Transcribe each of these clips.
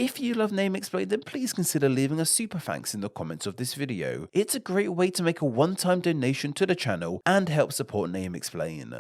If you love Name Explain, then please consider leaving a super thanks in the comments of this video. It's a great way to make a one-time donation to the channel and help support Name Explain.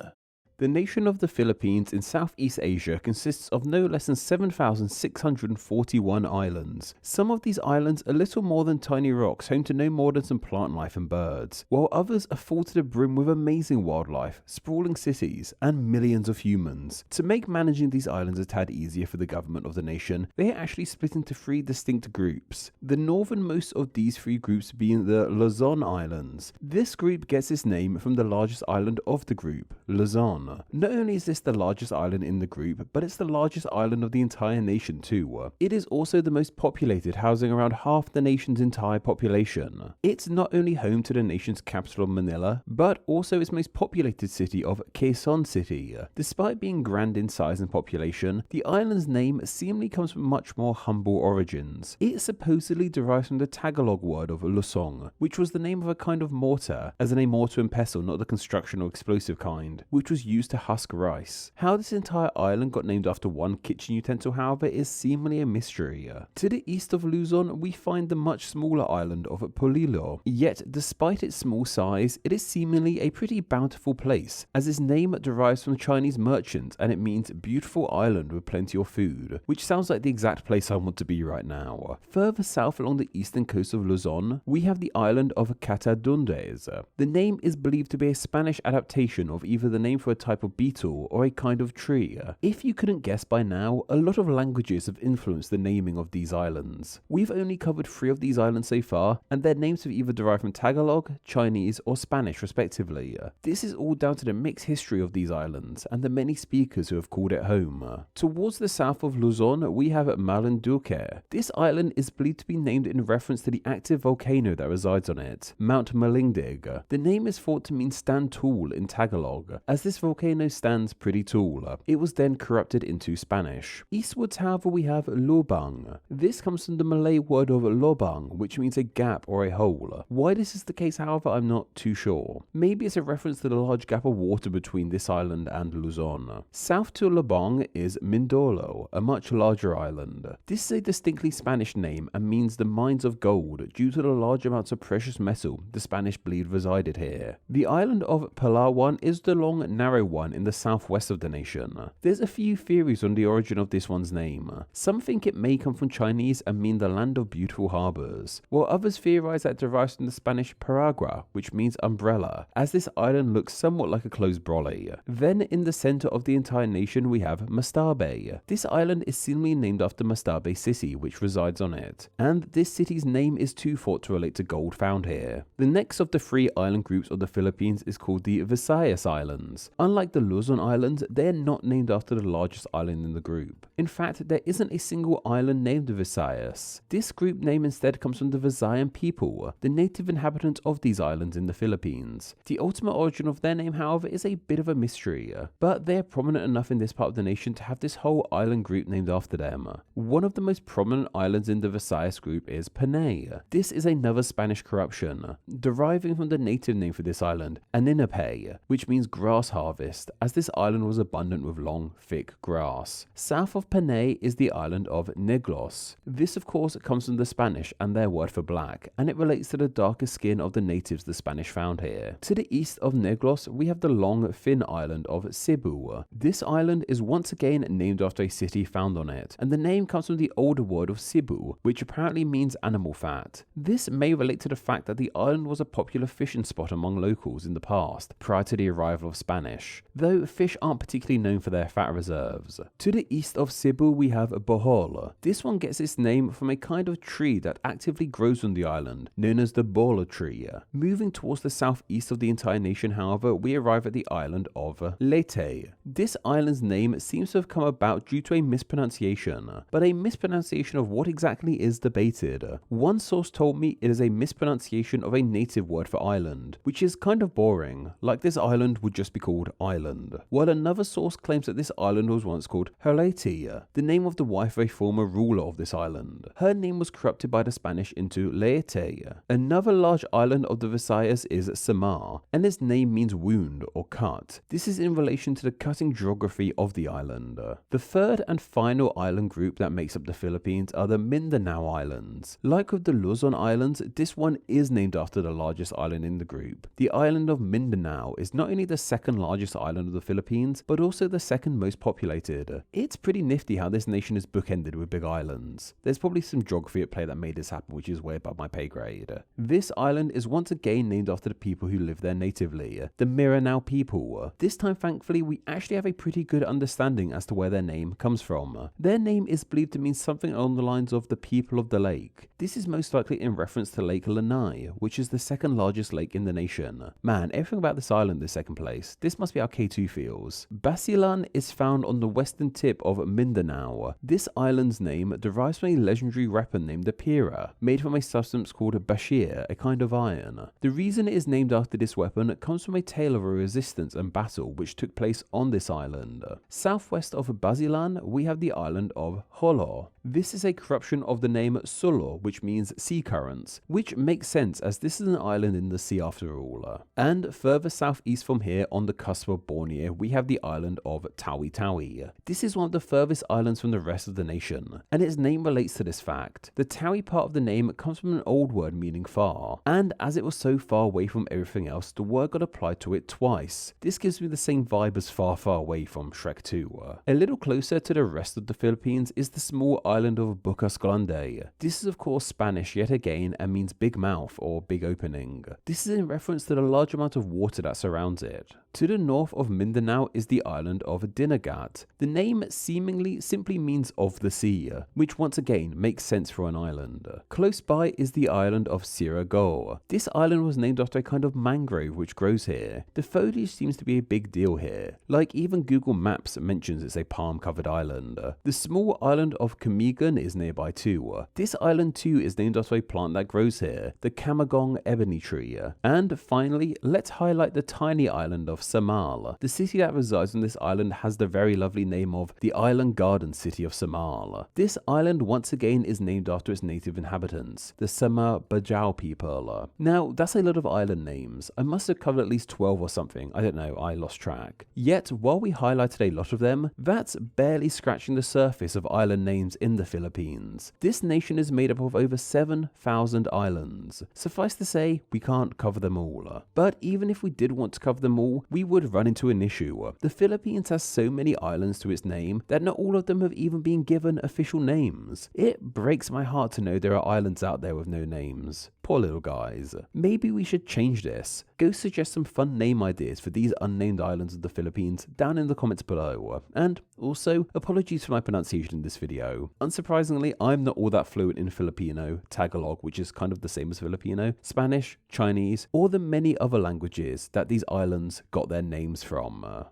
The nation of the Philippines in Southeast Asia consists of no less than 7,641 islands. Some of these islands are little more than tiny rocks home to no more than some plant life and birds, while others are full to the brim with amazing wildlife, sprawling cities, and millions of humans. To make managing these islands a tad easier for the government of the nation, they are actually split into 3 distinct groups. The northernmost of these 3 groups being the Luzon Islands. This group gets its name from the largest island of the group, Luzon. Not only is this the largest island in the group, but it's the largest island of the entire nation too. It is also the most populated, housing around half the nation's entire population. It's not only home to the nation's capital of Manila, but also its most populated city of Quezon City. Despite being grand in size and population, the island's name seemingly comes from much more humble origins. It supposedly derives from the Tagalog word of lusong, which was the name of a kind of mortar, as in a mortar and pestle, not the construction or explosive kind, which was used to husk rice. How this entire island got named after one kitchen utensil, however, is seemingly a mystery. To the east of Luzon, we find the much smaller island of Polillo. Yet, despite its small size, it is seemingly a pretty bountiful place, as its name derives from Chinese merchants and it means beautiful island with plenty of food, which sounds like the exact place I want to be right now. Further south along the eastern coast of Luzon, we have the island of Catadundes. The name is believed to be a Spanish adaptation of either the name for a type of beetle or a kind of tree. If you couldn't guess by now, a lot of languages have influenced the naming of these islands. We've only covered 3 of these islands so far, and their names have either derived from Tagalog, Chinese, or Spanish respectively. This is all down to the mixed history of these islands and the many speakers who have called it home. Towards the south of Luzon, we have Malinduque. This island is believed to be named in reference to the active volcano that resides on it, Mount Malindig. The name is thought to mean stand tall in Tagalog, as this volcano stands pretty tall. It was then corrupted into Spanish. Eastwards, however, we have Lubang. This comes from the Malay word of lobang, which means a gap or a hole. Why this is the case, however, I'm not too sure. Maybe it's a reference to the large gap of water between this island and Luzon. South to Lubang is Mindolo, a much larger island. This is a distinctly Spanish name and means the mines of gold due to the large amounts of precious metal the Spanish believed resided here. The island of Palawan is the long, narrow one in the southwest of the nation. There's a few theories on the origin of this one's name. Some think it may come from Chinese and mean the land of beautiful harbours, while others theorize that it derives from the Spanish paragua, which means umbrella, as this island looks somewhat like a closed brolly. Then in the center of the entire nation we have Mastabay. This island is seemingly named after Mastabay city, which resides on it, and this city's name is too thought to relate to gold found here. The next of the 3 island groups of the Philippines is called the Visayas Islands. Unlike the Luzon Islands, they are not named after the largest island in the group. In fact, there isn't a single island named Visayas. This group name instead comes from the Visayan people, the native inhabitants of these islands in the Philippines. The ultimate origin of their name, however, is a bit of a mystery, but they are prominent enough in this part of the nation to have this whole island group named after them. One of the most prominent islands in the Visayas group is Panay. This is another Spanish corruption, deriving from the native name for this island, Aninapay, which means grass harvest, as this island was abundant with long, thick grass. South of Panay is the island of Negros. This of course comes from the Spanish and their word for black, and it relates to the darker skin of the natives the Spanish found here. To the east of Negros, we have the long, thin island of Cebu. This island is once again named after a city found on it, and the name comes from the older word of Cebu, which apparently means animal fat. This may relate to the fact that the island was a popular fishing spot among locals in the past, prior to the arrival of Spanish, though fish aren't particularly known for their fat reserves. To the east of Cebu we have Bohol. This one gets its name from a kind of tree that actively grows on the island, known as the bola tree. Moving towards the southeast of the entire nation, however, we arrive at the island of Leyte. This island's name seems to have come about due to a mispronunciation, but a mispronunciation of what exactly is debated. One source told me it is a mispronunciation of a native word for island, which is kind of boring, like this island would just be called Island, while another source claims that this island was once called Herletia, the name of the wife of a former ruler of this island. Her name was corrupted by the Spanish into Leite. Another large island of the Visayas is Samar, and its name means wound or cut. This is in relation to the cutting geography of the island. The third and final island group that makes up the Philippines are the Mindanao Islands. Like with the Luzon Islands, this one is named after the largest island in the group. The island of Mindanao is not only the second largest island of the Philippines, but also the second most populated. It's pretty nifty how this nation is bookended with big islands. There's probably some geography at play that made this happen, which is way above my pay grade. This island is once again named after the people who live there natively, the Miranao people. This time, thankfully, we actually have a pretty good understanding as to where their name comes from. Their name is believed to mean something along the lines of the people of the lake. This is most likely in reference to Lake Lanai, which is the second largest lake in the nation. Man, everything about this island is second place. This must be how K2 feels. Basilan is found on the western tip of Mindanao. This island's name derives from a legendary weapon named the Pira, made from a substance called bashir, a kind of iron. The reason it is named after this weapon comes from a tale of a resistance and battle which took place on this island. Southwest of Basilan, we have the island of Jolo. This is a corruption of the name Sulu, which means sea currents, which makes sense as this is an island in the sea after all. And further southeast from here, on the cusp of Borneo, we have the island of Tawi Tawi. This is one of the furthest islands from the rest of the nation, and its name relates to this fact. The Tawi part of the name comes from an old word meaning far, and as it was so far away from everything else, the word got applied to it twice. This gives me the same vibe as Far Far Away from Shrek 2. A little closer to the rest of the Philippines is the small island of Bucas Grande. This is of course Spanish yet again and means big mouth or big opening. This is in reference to the large amount of water that surrounds it. To the north of Mindanao is the island of Dinagat. The name seemingly simply means of the sea, which once again makes sense for an island. Close by is the island of Sirago. This island was named after a kind of mangrove which grows here. The foliage seems to be a big deal here. Like even Google Maps mentions it's a palm covered island. The small island of Camigan is nearby too. This island too is named after a plant that grows here, the Camagong ebony tree. And finally, let's highlight the tiny island of Samal. The city that resides on this island has the very lovely name of the Island Garden City of Samal. This island once again is named after its native inhabitants, the Sama Bajau people. Now, that's a lot of island names. I must have covered at least 12 or something. I don't know, I lost track. Yet, while we highlighted a lot of them, that's barely scratching the surface of island names in the Philippines. This nation is made up of over 7,000 islands. Suffice to say, we can't cover them all. But even if we did want to cover them all, we would run into an issue. The Philippines has so many islands to its name that not all of them have even been given official names. It breaks my heart to know there are islands out there with no names. Poor little guys. Maybe we should change this. Go suggest some fun name ideas for these unnamed islands of the Philippines down in the comments below. And also, apologies for my pronunciation in this video. Unsurprisingly, I'm not all that fluent in Filipino, Tagalog, which is kind of the same as Filipino, Spanish, Chinese, or the many other languages that these islands got their names from.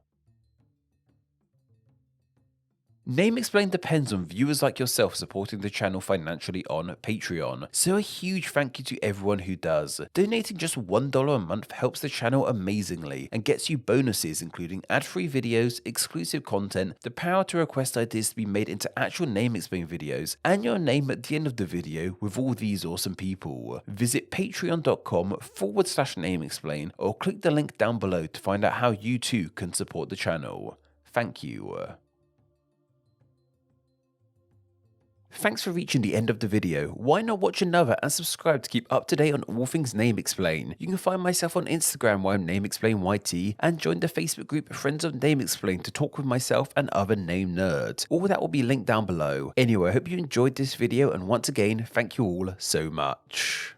Name Explain depends on viewers like yourself supporting the channel financially on Patreon, so a huge thank you to everyone who does. Donating just $1 a month helps the channel amazingly and gets you bonuses including ad-free videos, exclusive content, the power to request ideas to be made into actual Name Explain videos, and your name at the end of the video with all these awesome people. Visit patreon.com/Name Explain or click the link down below to find out how you too can support the channel. Thank you. Thanks for reaching the end of the video. Why not watch another and subscribe to keep up to date on all things Name Explain. You can find myself on Instagram where I'm Name Explain YT and join the Facebook group Friends of Name Explain to talk with myself and other name nerds. All that will be linked down below. Anyway, I hope you enjoyed this video and once again, thank you all so much.